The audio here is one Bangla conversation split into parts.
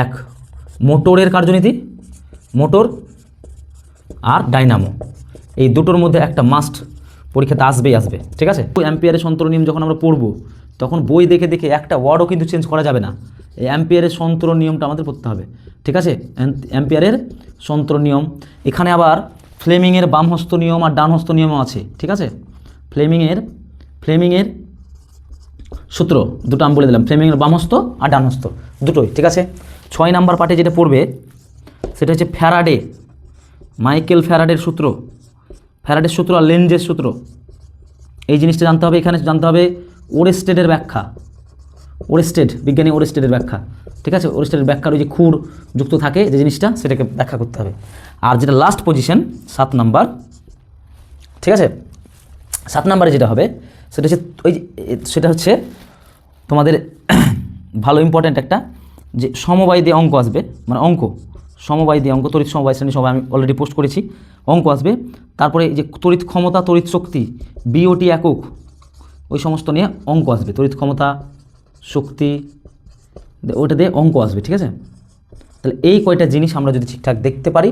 এক মোটরের কার্যনীতি, মোটর আর ডাইনামো, এই দুটোর মধ্যে একটা মাস্ট পরীক্ষাতে আসবে, ঠিক আছে। অ্যাম্পিয়ারের সন্তরণ নিয়ম যখন আমরা পড়বো তখন বই দেখে দেখে একটা ওয়ার্ডও কিন্তু চেঞ্জ করা যাবে না, এই অ্যাম্পিয়ারের সন্তরণ নিয়মটা আমাদের পড়তে হবে, ঠিক আছে। অ্যাম্পিয়ারের সন্তরণ নিয়ম, এখানে আবার ফ্লেমিংয়ের বামহস্ত নিয়ম আর ডানহস্ত নিয়মও আছে, ঠিক আছে। ফ্লেমিংয়ের সূত্র দুটো আমি বলে দিলাম, ফ্লেমিংয়ের বামহস্ত আর ডানহস্ত দুটোই, ঠিক আছে। 6 নাম্বার পার্টে যেটা পড়বে সেটা হচ্ছে মাইকেল ফ্যারাডের সূত্র, ফ্যারাডের সূত্র আর লেন্জের সূত্র, এই জিনিসটা জানতে হবে। এখানে জানতে হবে ওরেস্টেডের ব্যাখ্যা, বিজ্ঞানী ওরেস্টেডের ব্যাখ্যা, ঠিক আছে। ওরেস্টেডের ব্যাখ্যার ওই যে খুর যুক্ত থাকে যে জিনিসটা, সেটাকে ব্যাখ্যা করতে হবে। আর যেটা লাস্ট পজিশন 7 নাম্বার, ঠিক আছে, 7 নাম্বারে যেটা হবে সেটা হচ্ছে তোমাদের ভালো ইম্পর্ট্যান্ট একটা, যে সমবায় দিয়ে অঙ্ক আসবে, মানে সমবায় দিয়ে অঙ্ক, তড়িৎ সমবায় শ্রেণী সবাই আমি অলরেডি পোস্ট করেছি, অঙ্ক আসবে। তারপরে যে তড়িৎ ক্ষমতা, তড়িৎ শক্তি, বিওটি একক, ওই সমস্ত নিয়ে অঙ্ক আসবে, তড়িৎ ক্ষমতা, শক্তি, ওইটা দিয়ে অঙ্ক আসবে, ঠিক আছে। তাহলে এই কয়টা জিনিস আমরা যদি ঠিকঠাক দেখতে পারি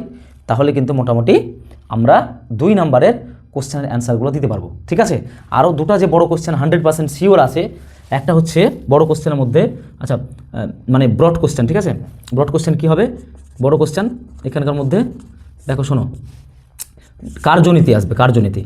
তাহলে কিন্তু মোটামুটি আমরা 2 নাম্বারের কোশ্চেনের অ্যান্সারগুলো দিতে পারবো, ঠিক আছে। আরও দুটো যে বড় কোশ্চেন 100% শিওর আছে, একটা হচ্ছে বড় কোশ্চেনের মধ্যে, আচ্ছা মানে ব্রড কোশ্চেন, ঠিক আছে। ব্রড কোশ্চেন কী হবে, বড় কোশ্চেন এখানকার মধ্যে দেখো শোনো, কার্যনীতি আসবে, কার্যনীতি।